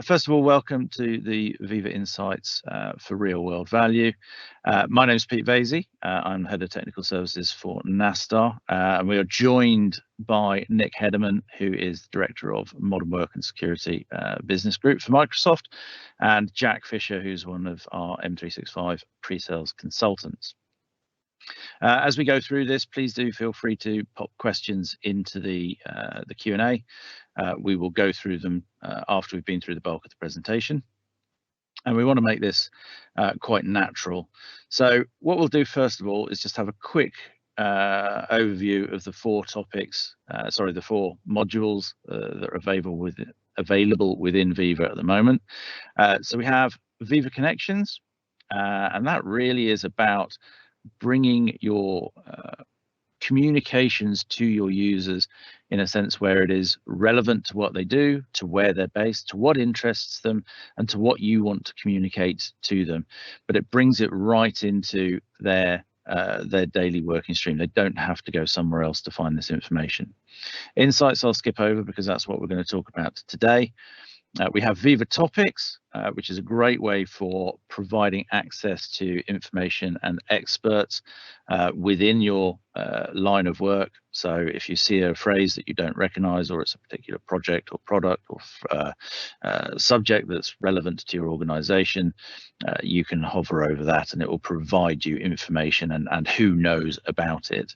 First of all, welcome to the Viva Insights for Real World Value. My name is Pete Vasey. I'm Head of Technical Services for Nasstar, and we are joined by Nick Hederman, who is Director of Modern Work and Security Business Group for Microsoft, and Jack Fisher, who's one of our M365 pre-sales consultants. As we go through this, please do feel free to pop questions into the Q&A. We will go through them after we've been through the bulk of the presentation. And we want to make this quite natural. So what we'll do first of all is just have a quick overview of the four modules that are available within Viva at the moment. So we have Viva Connections, and that really is about bringing your communications to your users in a sense where it is relevant to what they do, to where they're based, to what interests them, and to what you want to communicate to them. But it brings it right into their daily working stream. They don't have to go somewhere else to find this information. Insights I'll skip over because that's what we're going to talk about today. We have Viva Topics, which is a great way for providing access to information and experts within your line of work. So if you see a phrase that you don't recognize, or it's a particular project or product or subject that's relevant to your organization, you can hover over that and it will provide you information and who knows about it.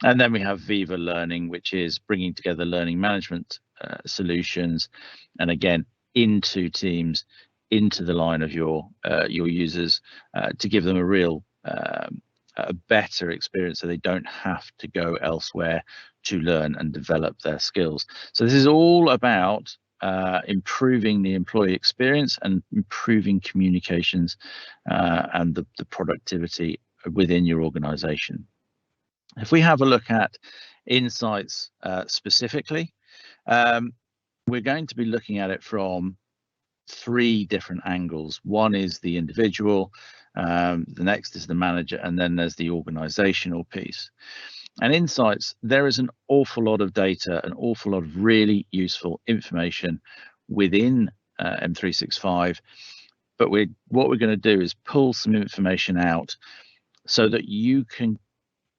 And then we have Viva Learning, which is bringing together learning management solutions, and again, into teams, into the line of your users, to give them a real a better experience, so they don't have to go elsewhere to learn and develop their skills. So this is all about improving the employee experience and improving communications and the productivity within your organization. If we have a look at Insights specifically, we're going to be looking at it from three different angles. One is the individual, the next is the manager, and then there's the organizational piece. And Insights, there is an awful lot of data, an awful lot of really useful information within M365. But what we're going to do is pull some information out so that you can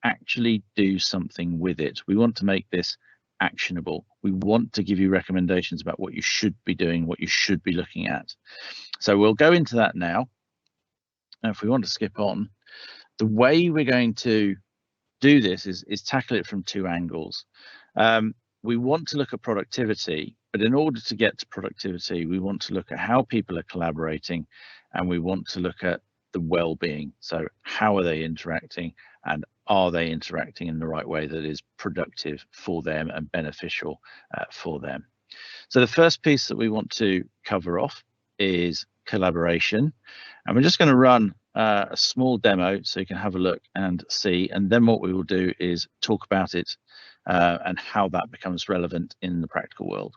actually do something with it. We want to make this actionable. We want to give you recommendations about what you should be doing, what you should be looking at. So we'll go into that now. And if we want to skip on, the way we're going to do this is tackle it from two angles. We want to look at productivity, but in order to get to productivity, we want to look at how people are collaborating, and we want to look at the well-being. So how are they interacting, and are they interacting in the right way that is productive for them and beneficial for them? So the first piece that we want to cover off is collaboration, and we're just going to run a small demo so you can have a look and see, and then what we will do is talk about it and how that becomes relevant in the practical world.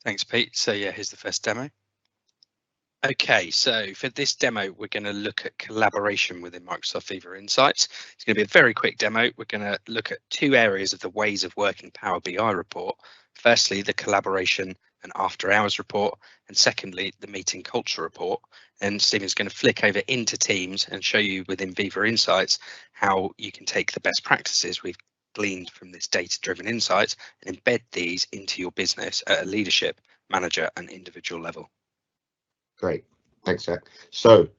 Thanks, Pete. So yeah, here's the first demo. Okay, so for this demo, we're going to look at collaboration within Microsoft Viva Insights. It's going to be a very quick demo. We're going to look at two areas of the ways of working Power BI report. Firstly, the collaboration and after hours report, and secondly, the meeting culture report. And Stephen's going to flick over into Teams and show you within Viva Insights how you can take the best practices we've gleaned from this data-driven insights and embed these into your business at a leadership, manager and individual level. Great, thanks, Jack. So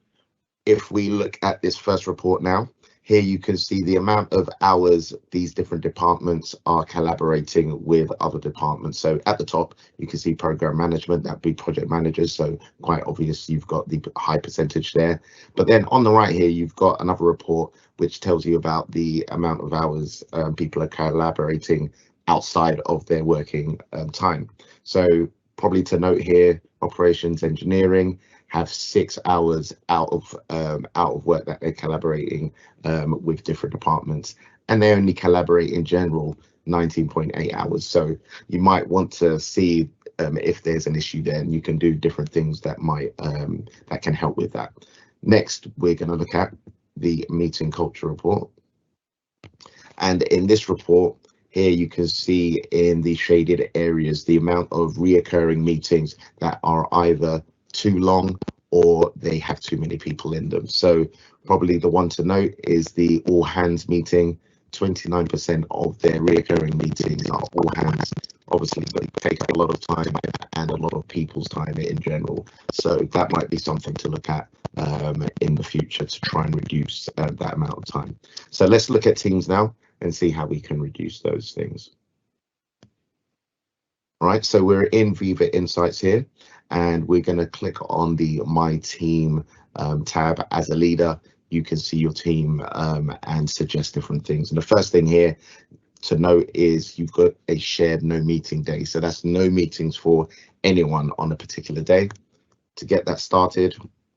if we look at this first report now, here you can see the amount of hours these different departments are collaborating with other departments. So at the top, you can see program management, that'd be project managers. So quite obvious, you've got the high percentage there. But then on the right here, you've got another report which tells you about the amount of hours people are collaborating outside of their working time. So probably to note here, operations engineering have 6 hours out of work that they're collaborating with different departments, and they only collaborate in general 19.8 hours. So you might want to see if there's an issue there, and you can do different things that might that can help with that. Next, we're going to look at the meeting culture report, and in this report Here you can see in the shaded areas the amount of reoccurring meetings that are either too long or they have too many people in them. So probably the one to note is the all hands meeting. 29% of their reoccurring meetings are all hands. Obviously, they take up a lot of time and a lot of people's time in general. So that might be something to look at in the future to try and reduce that amount of time. So let's look at Teams now and see how we can reduce those things. All right, so we're in Viva Insights here, and we're going to click on the My Team tab. As a leader, you can see your team and suggest different things. And the first thing here to note is you've got a shared no meeting day. So that's no meetings for anyone on a particular day. To get that started,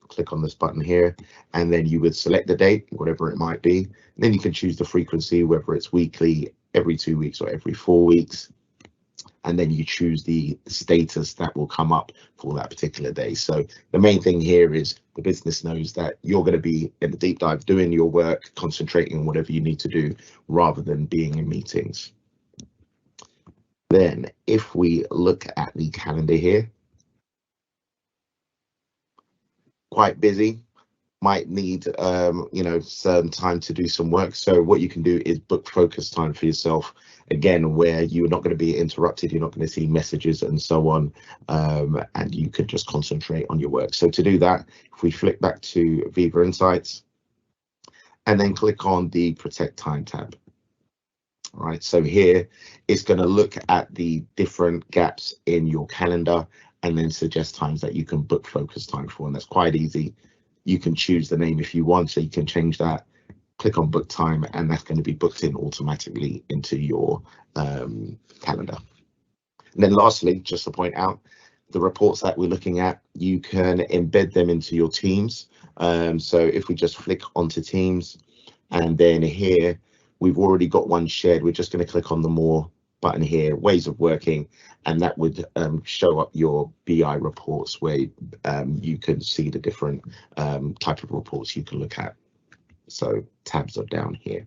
click on this button here, and then you would select the date, whatever it might be. And then you can choose the frequency, whether it's weekly, every 2 weeks, or every 4 weeks. And then you choose the status that will come up for that particular day. So the main thing here is the business knows that you're going to be in the deep dive doing your work, concentrating on whatever you need to do rather than being in meetings. Then if we look at the calendar here, quite busy, might need some time to do some work. So what you can do is book focus time for yourself, again, where you're not going to be interrupted, you're not going to see messages and so on, and you could just concentrate on your work. So to do that, if we flick back to Viva Insights and then click on the Protect Time tab. All right, so here it's going to look at the different gaps in your calendar and then suggest times that you can book focus time for, and that's quite easy. You can choose the name if you want, so you can change that, click on book time, and that's going to be booked in automatically into your calendar. And then lastly, just to point out, the reports that we're looking at, you can embed them into your teams. So if we just flick onto Teams, and then here, we've already got one shared. We're just going to click on the More button here, Ways of Working, and that would show up your BI reports where you can see the different type of reports you can look at. So tabs are down here.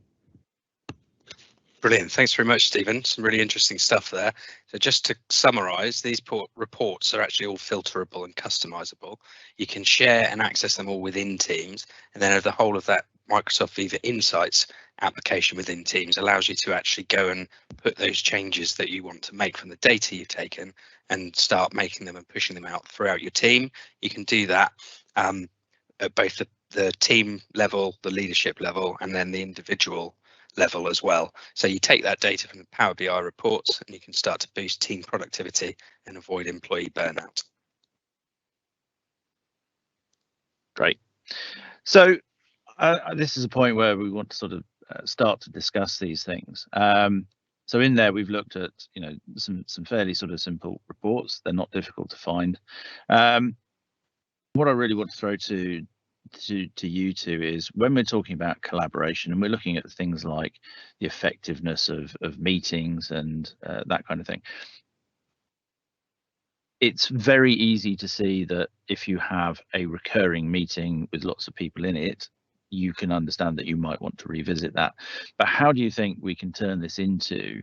Brilliant. Thanks very much, Stephen. Some really interesting stuff there. So just to summarize, these reports are actually all filterable and customizable. You can share and access them all within Teams, and then the whole of that Microsoft Viva Insights application within Teams allows you to actually go and put those changes that you want to make from the data you've taken and start making them and pushing them out throughout your team. You can do that at both the team level, the leadership level, and then the individual level as well. So you take that data from the Power BI reports and you can start to boost team productivity and avoid employee burnout. Great. So this is a point where we want to sort of start to discuss these things. So in there, we've looked at some fairly sort of simple reports. They're not difficult to find. What I really want to throw to you two is when we're talking about collaboration and we're looking at things like the effectiveness of meetings and that kind of thing. It's very easy to see that if you have a recurring meeting with lots of people in it, you can understand that you might want to revisit that. But how do you think we can turn this into,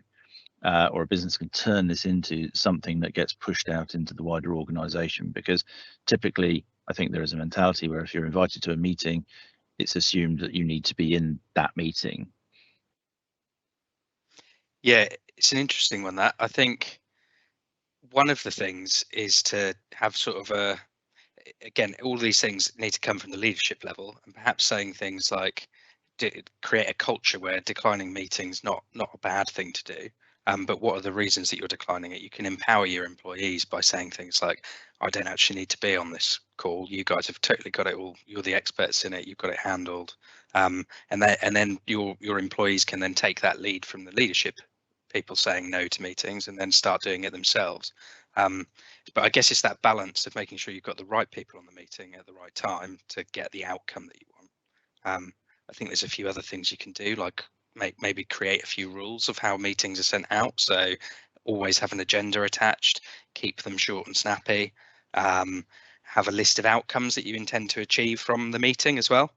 or a business can turn this into something that gets pushed out into the wider organization? Because typically, I think there is a mentality where if you're invited to a meeting, it's assumed that you need to be in that meeting. Yeah, it's an interesting one, that. I think one of the things is to have sort of again, all these things need to come from the leadership level, and perhaps saying things like create a culture where declining meetings not a bad thing to do. But what are the reasons that you're declining it? You can empower your employees by saying things like, I don't actually need to be on this call. You guys have totally got it all. You're the experts in it. You've got it handled. And then your employees can then take that lead from the leadership people saying no to meetings and then start doing it themselves. But I guess it's that balance of making sure you've got the right people on the meeting at the right time to get the outcome that you want. I think there's a few other things you can do, like maybe create a few rules of how meetings are sent out. So always have an agenda attached, keep them short and snappy, have a list of outcomes that you intend to achieve from the meeting as well.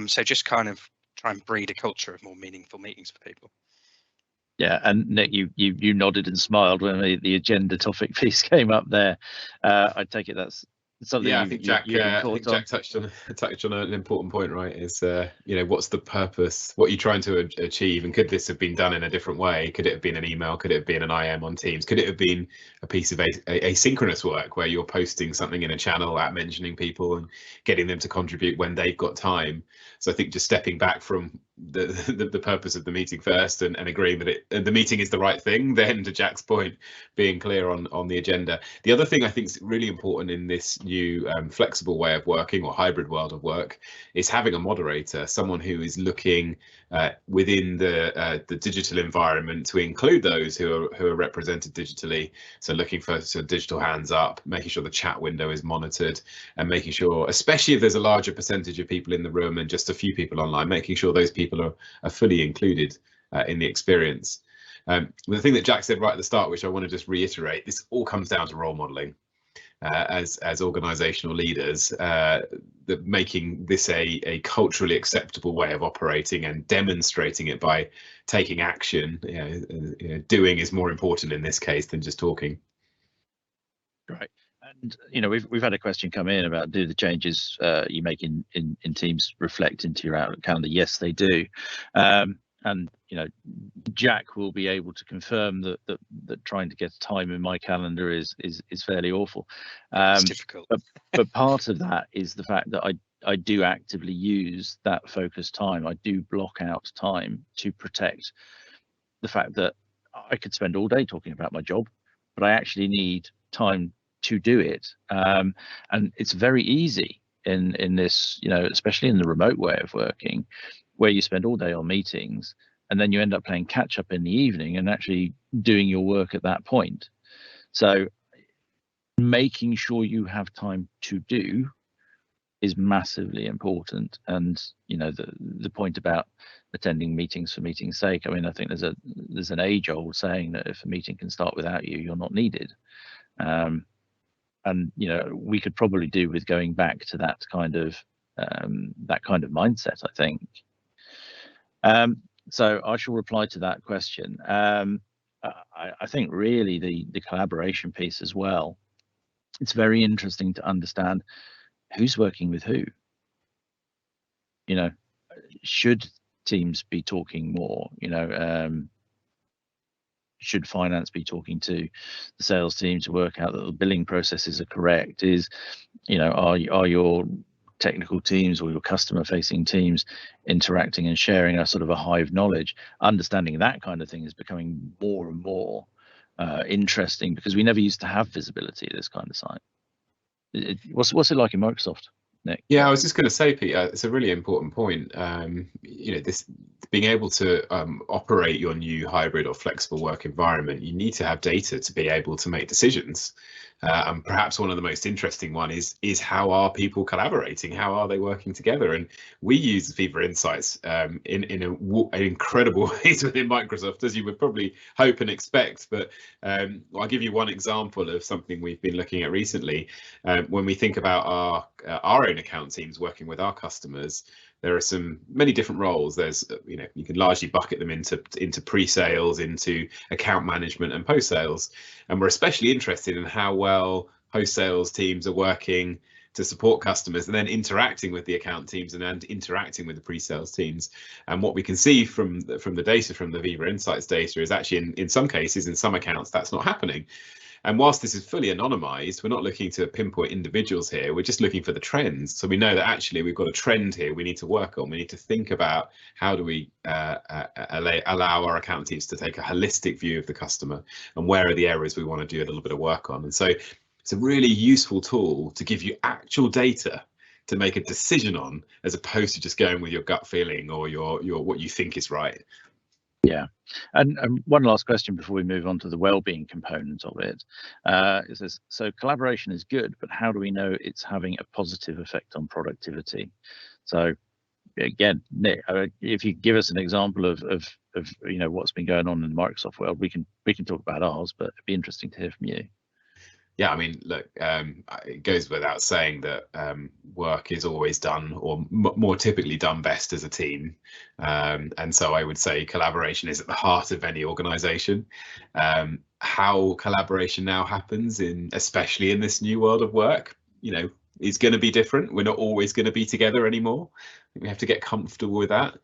So just kind of try and breed a culture of more meaningful meetings for people. Yeah, and Nick, you nodded and smiled when the agenda topic piece came up there. I take it that's something Yeah, I think Jack touched on an important point, right? Is what's the purpose? What are you trying to achieve? And could this have been done in a different way? Could it have been an email? Could it have been an IM on Teams? Could it have been a piece of asynchronous work where you're posting something in a channel at mentioning people and getting them to contribute when they've got time? So I think just stepping back from the purpose of the meeting first and agreeing that the meeting is the right thing, then to Jack's point, being clear on the agenda. The other thing I think is really important in this new flexible way of working or hybrid world of work is having a moderator, someone who is looking within the digital environment to include those who are represented digitally. So looking for sort of digital hands up, making sure the chat window is monitored, and making sure, especially if there's a larger percentage of people in the room and just a few people online, making sure those people are fully included in the experience. The thing that Jack said right at the start, which I want to just reiterate, this all comes down to role modeling. As organizational leaders, that making this a culturally acceptable way of operating and demonstrating it by taking action. Doing is more important in this case than just talking. Right. And we've had a question come in about, do the changes you make in Teams reflect into your Outlook calendar? Yes, they do. And Jack will be able to confirm that trying to get time in my calendar is fairly awful. It's difficult. But part of that is the fact that I do actively use that focus time. I do block out time to protect the fact that I could spend all day talking about my job, but I actually need time to do it. And it's very easy in this, especially in the remote way of working, where you spend all day on meetings and then you end up playing catch up in the evening and actually doing your work at that point. So making sure you have time to do is massively important. And the point about attending meetings for meeting's sake, I mean, I think there's an age-old saying that if a meeting can start without you, you're not needed. And we could probably do with going back to that kind of mindset, I think. So I shall reply to that question. I think really the collaboration piece as well, it's very interesting to understand who's working with who. Should teams be talking more? Should finance be talking to the sales team to work out that the billing processes are correct? Are your technical teams or your customer facing teams interacting and sharing a sort of a hive knowledge? Understanding that kind of thing is becoming more and more interesting, because we never used to have visibility of this kind of site. What's it like in Microsoft, Nick? Yeah, I was just going to say, Peter, it's a really important point. This being able to operate your new hybrid or flexible work environment, you need to have data to be able to make decisions. And perhaps one of the most interesting one is how are people collaborating? How are they working together? And we use Viva Insights in incredible ways within Microsoft, as you would probably hope and expect. But I'll give you one example of something we've been looking at recently. When we think about our own account teams working with our customers, there are many different roles. There's, you can largely bucket them into pre-sales, into account management and post-sales. And we're especially interested in how well post-sales teams are working to support customers and then interacting with the account teams and interacting with the pre-sales teams. And what we can see from the data, from the Viva Insights data, is actually in some cases, in some accounts, that's not happening. And whilst this is fully anonymized, we're not looking to pinpoint individuals here. We're just looking for the trends. So we know that actually we've got a trend here we need to work on. We need to think about how do we allow our account teams to take a holistic view of the customer, and where are the areas we want to do a little bit of work on. And so it's a really useful tool to give you actual data to make a decision on, as opposed to just going with your gut feeling or your what you think is right. Yeah, and one last question before we move on to the well-being component of it. Is this, so collaboration is good, but how do we know it's having a positive effect on productivity? So again, Nick, if you give us an example of what's been going on in the Microsoft world, we can talk about ours, but it'd be interesting to hear from you. Yeah, I mean, look, it goes without saying that work is always done, or more typically done best as a team. And so I would say collaboration is at the heart of any organization. How collaboration now happens, especially in this new world of work, is going to be different. We're not always going to be together anymore. We have to get comfortable with that.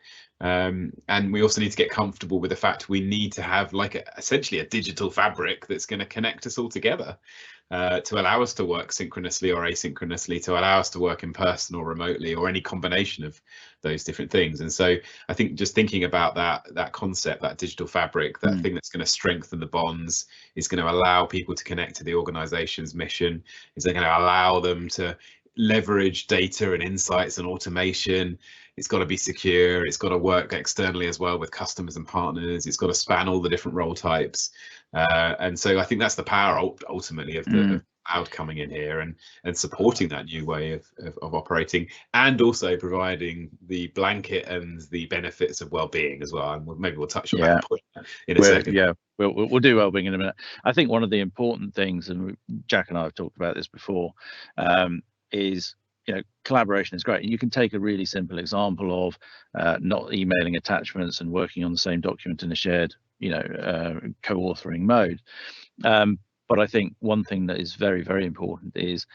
And we also need to get comfortable with the fact we need to have essentially a digital fabric that's going to connect us all together. To allow us to work synchronously or asynchronously, to allow us to work in person or remotely, or any combination of those different things. And so I think just thinking about that concept, that digital fabric, that thing that's going to strengthen the bonds, is going to allow people to connect to the organization's mission, is going to allow them to leverage data and insights and automation. It's got to be secure. It's got to work externally as well with customers and partners. It's got to span all the different role types. And so I think that's the power ultimately of the cloud coming in here and supporting that new way of operating, and also providing the blanket and the benefits of well-being as well. And maybe we'll touch on that point in a second. Yeah, we'll do well-being in a minute. I think one of the important things, and Jack and I have talked about this before, is collaboration is great. And you can take a really simple example of not emailing attachments and working on the same document in a shared co-authoring mode. But I think one thing that is very, very important is,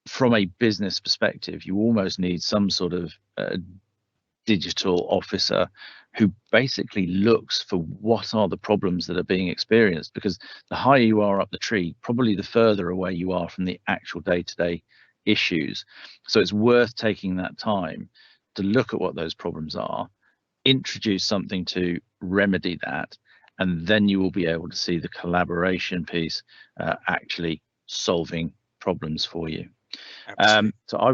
from a business perspective, you almost need some sort of digital officer who basically looks for what are the problems that are being experienced, because the higher you are up the tree, probably the further away you are from the actual day-to-day issues. So it's worth taking that time to look at what those problems are, introduce something to remedy that, and then you will be able to see the collaboration piece actually solving problems for you. So I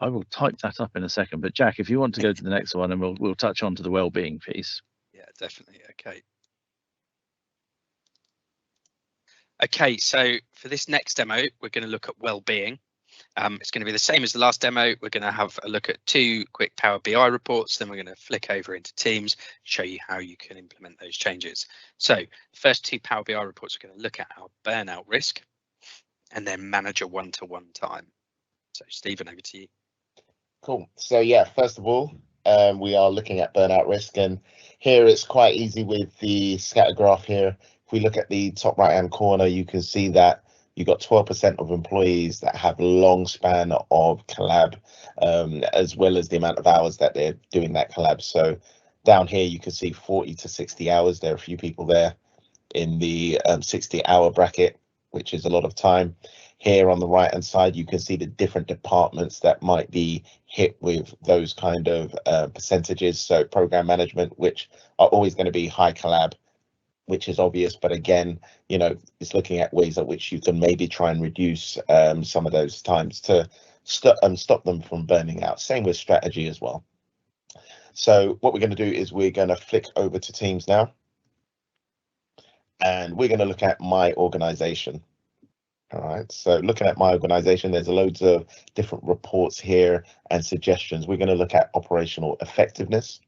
will type that up in a second, but Jack, if you want to go to the next one, and we'll touch on to the well-being piece. Yeah, definitely. Okay, so for this next demo, we're going to look at well-being. It's going to be the same as the last demo. We're going to have a look at 2 quick Power BI reports, then we're going to flick over into Teams, show you how you can implement those changes. So the first 2 Power BI reports are going to look at our burnout risk and then manager one-to-one time. So Stephen, over to you. Cool. So yeah, first of all, we are looking at burnout risk, and here it's quite easy with the scatter graph here. If we look at the top right-hand corner, you can see that you've got 12% of employees that have long span of collab, as well as the amount of hours that they're doing that collab. So down here, you can see 40 to 60 hours. There are a few people there in the 60-hour bracket, which is a lot of time. Here on the right-hand side, you can see the different departments that might be hit with those kind of percentages. So program management, which are always going to be high collab, which is obvious, but again, it's looking at ways at which you can maybe try and reduce some of those times to stop them from burning out. Same with strategy as well. So what we're going to do is we're going to flick over to Teams now, and we're going to look at my organization. All right, so looking at my organization, there's loads of different reports here and suggestions. We're going to look at operational effectiveness,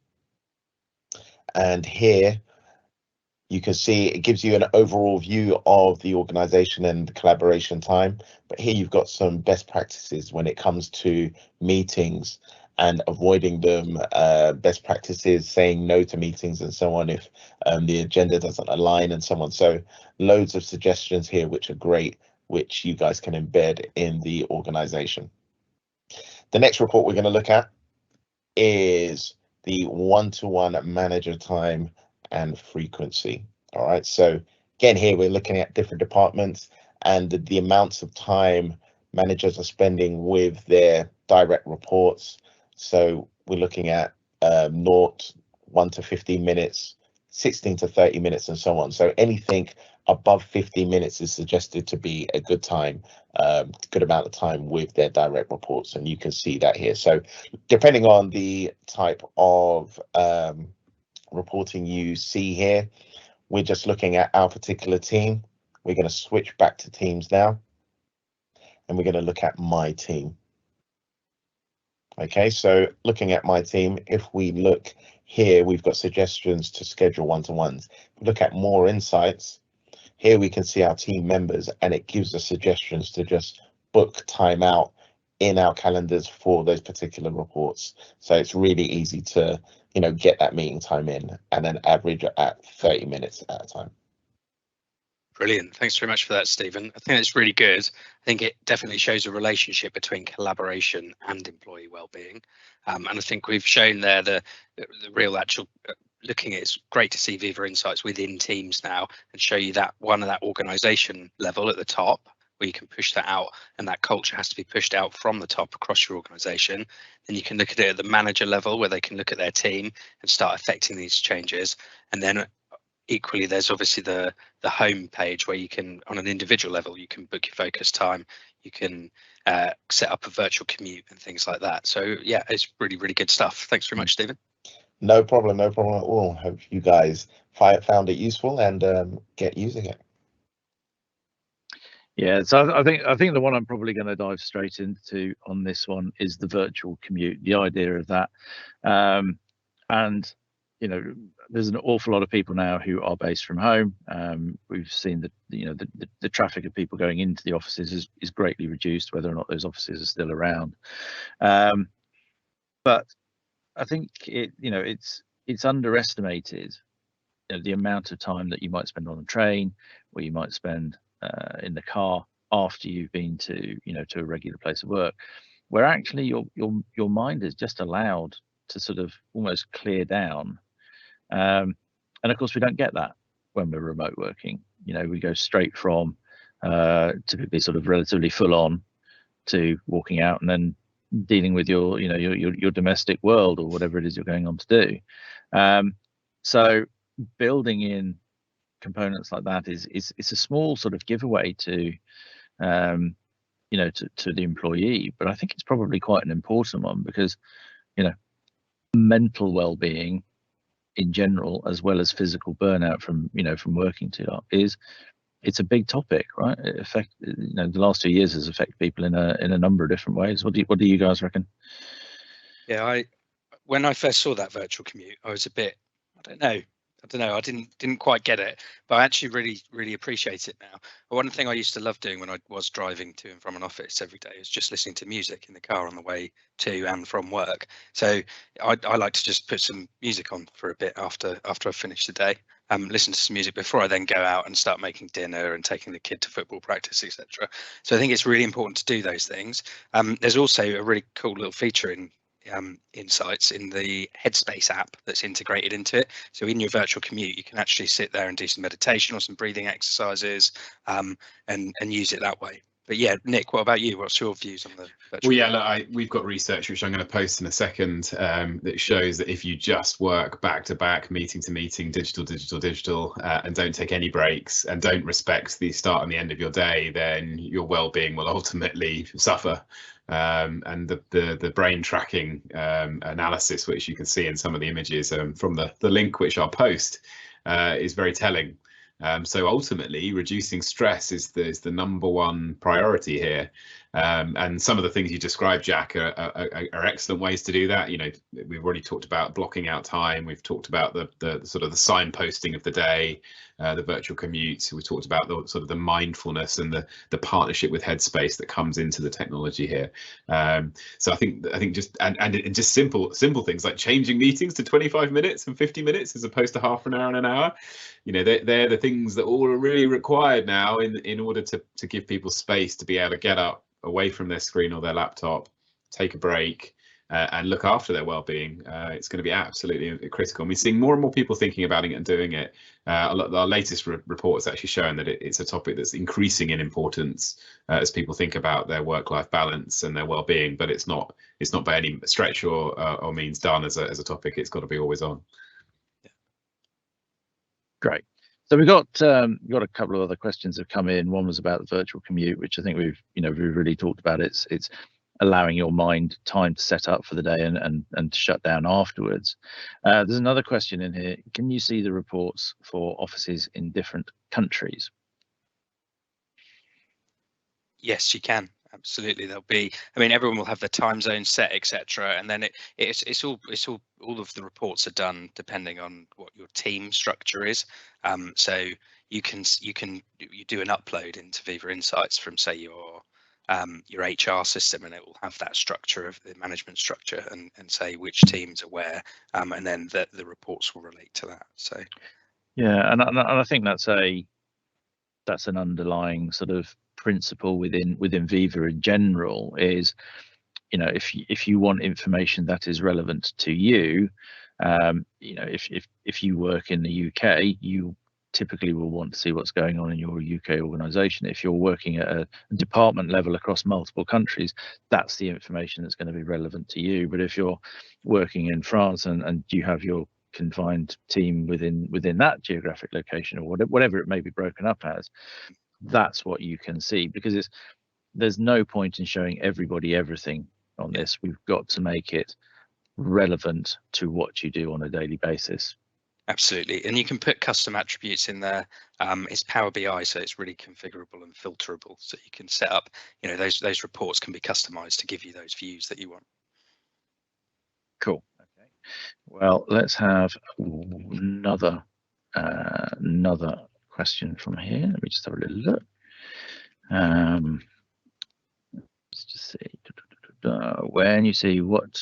and here you can see it gives you an overall view of the organization and the collaboration time. But here you've got some best practices when it comes to meetings and avoiding them, best practices, saying no to meetings and so on if the agenda doesn't align and so on. So loads of suggestions here, which are great, which you guys can embed in the organization. The next report we're going to look at is the one-to-one manager time and frequency. All right, so again, here we're looking at different departments and the amounts of time managers are spending with their direct reports. So we're looking at 1 to 15 minutes, 16 to 30 minutes, and so on. So anything above 15 minutes is suggested to be a good time, good amount of time with their direct reports, and you can see that here. So depending on the type of reporting you see here, we're just looking at our particular team. We're going to switch back to Teams now, and we're going to look at my team. Okay, so looking at my team, if we look here, we've got suggestions to schedule one-to-ones. Look at more insights. Here we can see our team members, and it gives us suggestions to just book time out in our calendars for those particular reports. So it's really easy to, get that meeting time in and then average at 30 minutes at a time. Brilliant. Thanks very much for that, Stephen. I think it's really good. I think it definitely shows a relationship between collaboration and employee well-being. And I think we've shown there the real actual looking at it's great to see Viva Insights within teams now and show you that one of that organization level at the top where you can push that out, and that culture has to be pushed out from the top across your organization. Then you can look at it at the manager level where they can look at their team and start affecting these changes. And then equally, there's obviously the home page where you can, on an individual level, you can book your focus time, you can set up a virtual commute and things like that. So yeah, it's really, really good stuff. Thanks very much, Stephen. No problem at all. Hope you guys found it useful and get using it. Yeah, so I think the one I'm probably going to dive straight into on this one is the virtual commute, the idea of that. And there's an awful lot of people now who are based from home. We've seen that the traffic of people going into the offices is greatly reduced, whether or not those offices are still around. But I think it's underestimated the amount of time that you might spend on a train, or you might spend in the car after you've been to to a regular place of work, where actually your mind is just allowed to sort of almost clear down. And of course we don't get that when we're remote working. We go straight from typically sort of relatively full on to walking out and then dealing with your your domestic world or whatever it is you're going on to do. So building in components like that is it's a small sort of giveaway to to the employee, but I think it's probably quite an important one, because mental well-being in general, as well as physical burnout from from working too long, it's a big topic, right? It the last 2 years has affected people in a number of different ways. What do you guys reckon? Yeah, when I first saw that virtual commute, I was a bit, I didn't quite get it, but I actually really appreciate it now. One thing I used to love doing when I was driving to and from an office every day is just listening to music in the car on the way to and from work. So I like to just put some music on for a bit after I finish the day. Listen to some music before I then go out and start making dinner and taking the kid to football practice, etc. So I think it's really important to do those things. There's also a really cool little feature in Insights in the Headspace app that's integrated into it. So in your virtual commute, you can actually sit there and do some meditation or some breathing exercises, and use it that way. But yeah, Nick, what about you? What's your views on the virtual? Well, yeah, look, we've got research which I'm going to post in a second that shows that if you just work back to back, meeting to meeting, digital, and don't take any breaks and don't respect the start and the end of your day, then your well-being will ultimately suffer. And the brain tracking analysis, which you can see in some of the images from the link which I'll post, is very telling. So ultimately, reducing stress is the number one priority here. And some of the things you described, Jack, are excellent ways to do that. We've already talked about blocking out time. We've talked about the sort of the signposting of the day, the virtual commute. We talked about the sort of the mindfulness and the partnership with Headspace that comes into the technology here. So I think just and just simple things like changing meetings to 25 minutes and 50 minutes as opposed to half an hour and an hour. They're the things that all are really required now in order to give people space to be able to get up away from their screen or their laptop, take a break, and look after their well-being. It's going to be absolutely critical. And we're seeing more and more people thinking about it and doing it. Our latest reports actually showing that it's a topic that's increasing in importance as people think about their work-life balance and their well-being. But it's not by any stretch or means done as a topic. It's got to be always on. Yeah. Great. So we got a couple of other questions have come in. One was about the virtual commute, which I think we've really talked about. It's allowing your mind time to set up for the day and to shut down afterwards. There's another question in here. Can you see the reports for offices in different countries? Yes, you can. Absolutely. There'll be, everyone will have their time zone set, etc. And then it's all of the reports are done depending on what your team structure is. So you do an upload into Viva Insights from, say, your HR system, and it will have that structure of the management structure and say which teams are where, and then the reports will relate to that. So yeah, and I think that's an underlying sort of principle within Viva in general is, you know, if you want information that is relevant to you, you know, if you work in the UK, you typically will want to see what's going on in your UK organization. If you're working at a department level across multiple countries, that's the information that's going to be relevant to you. But if you're working in France and you have your confined team within that geographic location, or whatever it may be broken up as, that's what you can see, because there's no point in showing everybody everything on this. We've got to make it relevant to what you do on a daily basis. Absolutely, and you can put custom attributes in there. It's Power BI, so it's really configurable and filterable, so you can set up, you know, those reports can be customized to give you those views that you want. Cool. Okay, well, let's have another question from here. Let me just have a little look. Let's just see. When you see what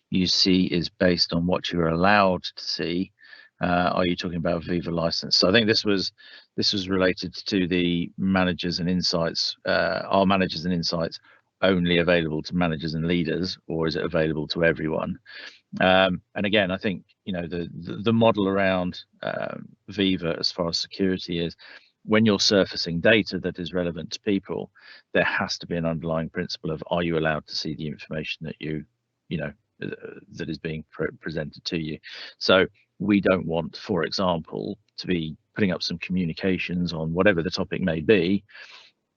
you see is based on what you're allowed to see, are you talking about Viva license? So I think this was related to the managers and insights. Are managers and insights only available to managers and leaders, or is it available to everyone? And again, I think, you know, the model around Viva as far as security is, when you're surfacing data that is relevant to people, there has to be an underlying principle of, are you allowed to see the information that you know that is being presented to you? So we don't want, for example, to be putting up some communications on whatever the topic may be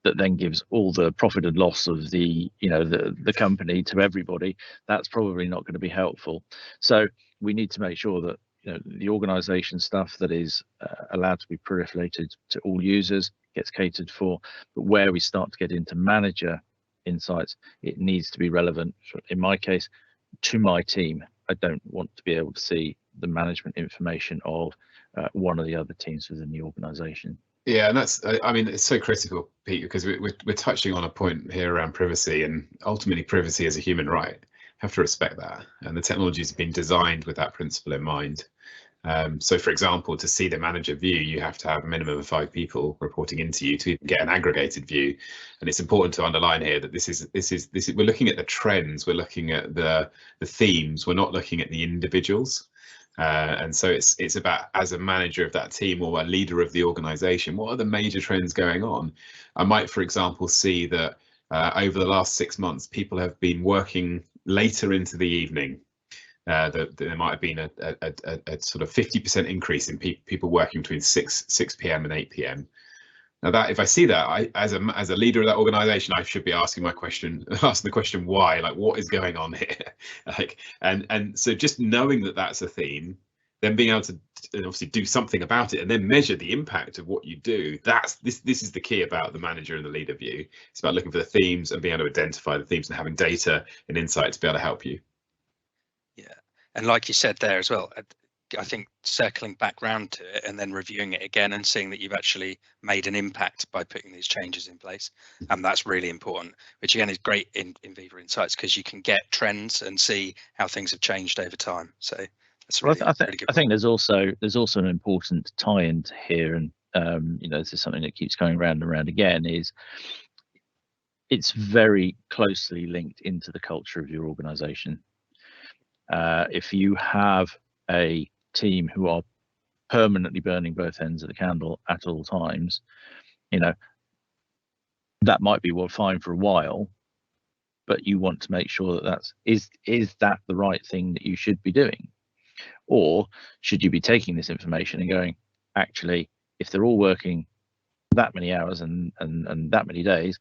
that then gives all the profit and loss of the, you know, the company to everybody. That's probably not going to be helpful. So we need to make sure that, you know, the organization stuff that is allowed to be proliferated to all users gets catered for. But where we start to get into manager insights, it needs to be relevant, in my case, to my team. I don't want to be able to see the management information of one of the other teams within the organization. Yeah, and that's, I mean, it's so critical, Pete, because we're touching on a point here around privacy, and ultimately privacy is a human right. You have to respect that, and the technology has been designed with that principle in mind. So, for example, to see the manager view, you have to have a minimum of 5 people reporting into you to even get an aggregated view. And it's important to underline here that this is we're looking at the trends, we're looking at the themes, we're not looking at the individuals. And so it's about, as a manager of that team or a leader of the organization, what are the major trends going on? I might, for example, see that over the last 6 months, people have been working later into the evening. There might have been a sort of 50% increase in people working between 6 p.m. and 8 p.m. Now, that if I see that, as a leader of that organization, I should be asking the question why, like, what is going on here? Like, and so just knowing that that's a theme, then being able to obviously do something about it and then measure the impact of what you do. This is the key about the manager and the leader view. It's about looking for the themes and being able to identify the themes and having data and insight to be able to help you. Yeah, and like you said there as well, I think circling back round to it and then reviewing it again and seeing that you've actually made an impact by putting these changes in place, and that's really important, which again is great in Viva Insights, because you can get trends and see how things have changed over time. So that's really, really good. I think there's also an important tie-in to here, and you know, this is something that keeps going round and round again, is it's very closely linked into the culture of your organization. If you have a team who are permanently burning both ends of the candle at all times, you know, that might be fine for a while, but you want to make sure that is that the right thing that you should be doing? Or should you be taking this information and going, actually, if they're all working that many hours and that many days,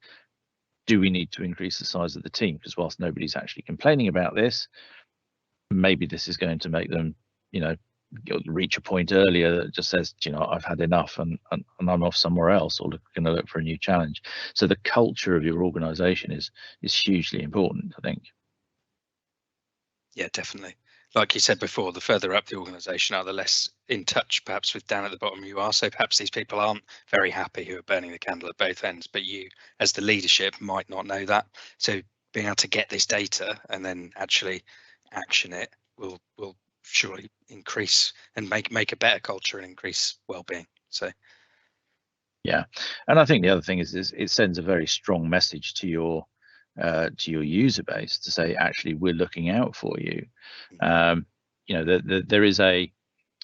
do we need to increase the size of the team? Because whilst nobody's actually complaining about this, maybe this is going to make them, you know, reach a point earlier that just says, you know, I've had enough and I'm off somewhere else, or going to look for a new challenge. So the culture of your organization is hugely important, I think. Yeah, definitely. like you said before, the further up the organisation are, the less in touch perhaps with down at the bottom you are. So perhaps these people aren't very happy who are burning the candle at both ends, but you as the leadership might not know that. So being able to get this data and then actually action it will surely increase and make a better culture and increase well-being. So yeah, and I think the other thing is it sends a very strong message to your user base to say, actually, we're looking out for you. You know, there is a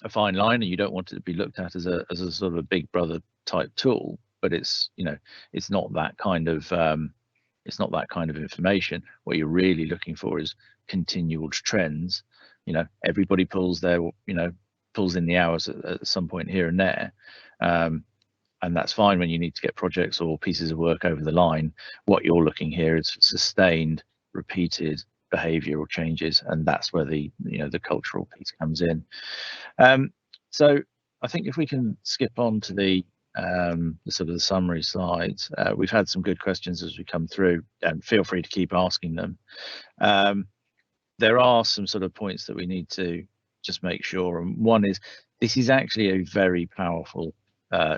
fine line, and you don't want it to be looked at as a sort of a big brother type tool, but it's, you know, it's not that kind of information. What you're really looking for is continual trends. You know, everybody pulls in the hours at some point here and there. And that's fine when you need to get projects or pieces of work over the line. What you're looking here is sustained, repeated behavioural changes, and that's where the cultural piece comes in. So I think if we can skip on to the sort of the summary slides, we've had some good questions as we come through, and feel free to keep asking them. There are some sort of points that we need to just make sure, and one is this is actually a very powerful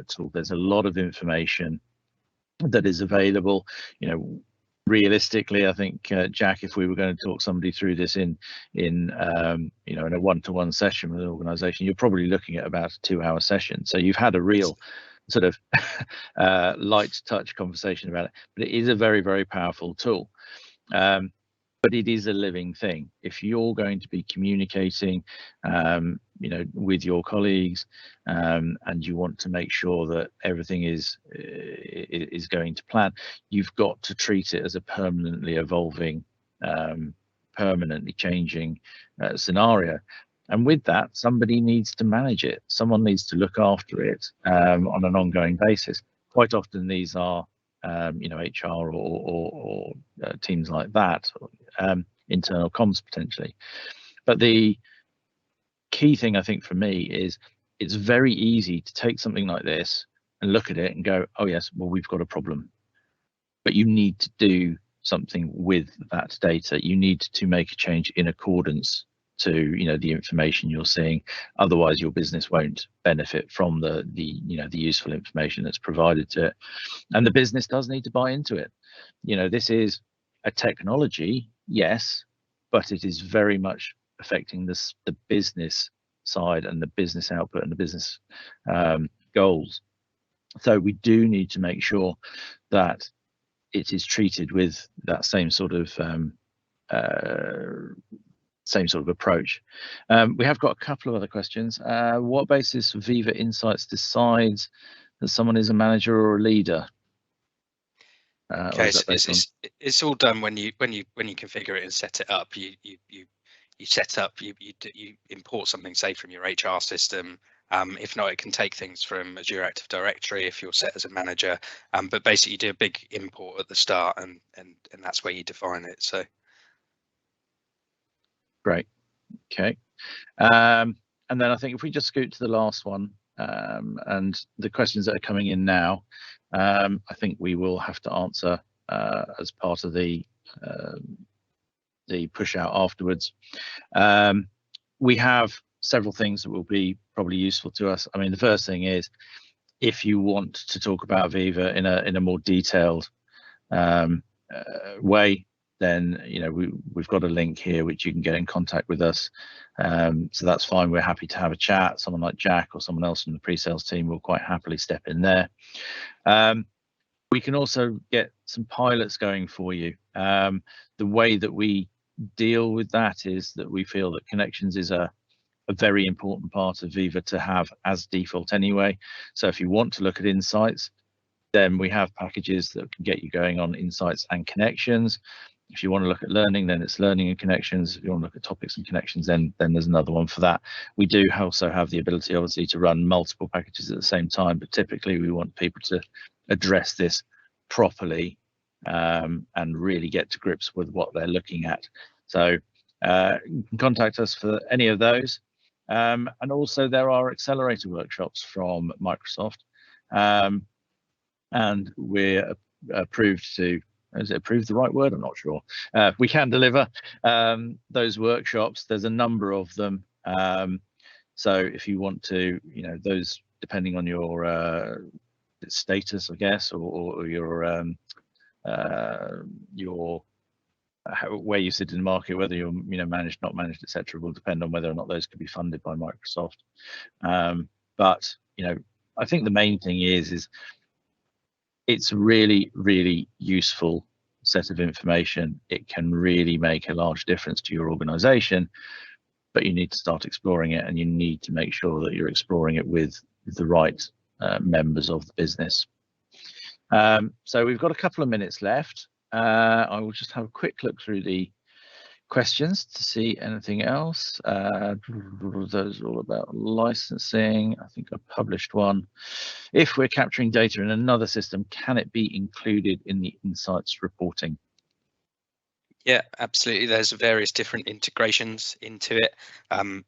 tool. There's a lot of information that is available. You know, realistically, I think Jack, if we were going to talk somebody through this in a one-to-one session with an organization, you're probably looking at about a 2-hour session. So you've had a real sort of light touch conversation about it, but it is a very, very powerful tool. But it is a living thing. If you're going to be communicating, with your colleagues, and you want to make sure that everything is going to plan, you've got to treat it as a permanently evolving, permanently changing scenario. And with that, somebody needs to manage it. Someone needs to look after it on an ongoing basis. Quite often, these are HR or teams like that, internal comms potentially. But the key thing, I think, for me is it's very easy to take something like this and look at it and go, oh yes, well, we've got a problem. But you need to do something with that data. You need to make a change in accordance to the information you're seeing. Otherwise, your business won't benefit from the useful information that's provided to it. And the business does need to buy into it. This is a technology, yes, but it is very much affecting the business side and the business output and the business goals. So we do need to make sure that it is treated with that same sort of approach. We have got a couple of other questions. What basis Viva Insights decides that someone is a manager or a leader? Okay, it's all done when you configure it and set it up. You set up, you import something, say, from your HR system. If not, it can take things from Azure Active Directory if you're set as a manager. But basically, you do a big import at the start, and that's where you define it. So. Great. Okay. And then I think if we just scoot to the last one, and the questions that are coming in now, I think we will have to answer as part of the push out afterwards. We have several things that will be probably useful to us. I mean, the first thing is, if you want to talk about Viva in a more detailed way, then we've got a link here which you can get in contact with us. So that's fine. We're happy to have a chat. Someone like Jack or someone else from the pre-sales team will quite happily step in there. We can also get some pilots going for you. The way that we deal with that is that we feel that Connections is a very important part of Viva to have as default anyway. So if you want to look at Insights, then we have packages that can get you going on Insights and Connections. If you want to look at Learning, then it's Learning and Connections. If you want to look at Topics and Connections, then there's another one for that. We do also have the ability, obviously, to run multiple packages at the same time, but typically we want people to address this properly and really get to grips with what they're looking at. So you can contact us for any of those. And also there are accelerator workshops from Microsoft, and we're approved to is it approved the right word? I'm not sure. We can deliver those workshops. There's a number of them. So if you want to, those depending on your status, I guess, or your where you sit in the market, whether you're managed, not managed, etc., will depend on whether or not those could be funded by Microsoft. But I think the main thing is it's really, really useful set of information. It can really make a large difference to your organization, but you need to start exploring it, and you need to make sure that you're exploring it with the right members of the business. So we've got a couple of minutes left. I will just have a quick look through the questions to see anything else. Those are all about licensing. I think I published one. If we're capturing data in another system, can it be included in the insights reporting? Yeah, absolutely. There's various different integrations into it.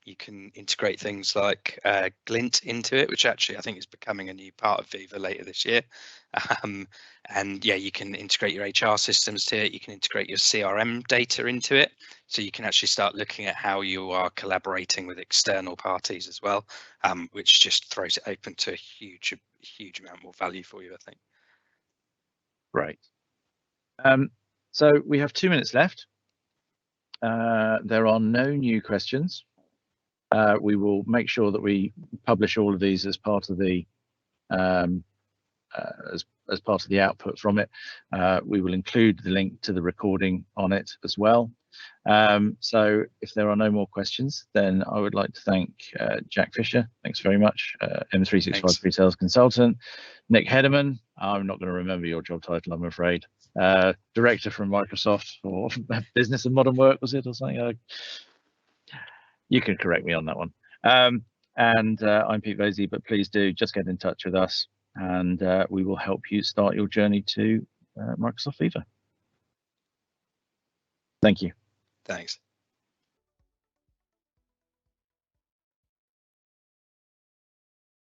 You can integrate things like Glint into it, which actually I think is becoming a new part of Viva later this year. And yeah, you can integrate your HR systems to it. You can integrate your CRM data into it. So you can actually start looking at how you are collaborating with external parties as well, which just throws it open to a huge amount more value for you, I think. Right. So we have 2 minutes left. There are no new questions. We will make sure that we publish all of these as part of the as part of the output from it. We will include the link to the recording on it as well. So if there are no more questions, then I would like to thank Jack Fisher. Thanks very much. M365 Pre-Sales Consultant. Nick Hederman. I'm not going to remember your job title, I'm afraid. Director from Microsoft for Business and Modern Work, was it, or something? You can correct me on that one. And I'm Pete Vasey, but please do just get in touch with us, and we will help you start your journey to Microsoft Viva. Thank you. Thanks.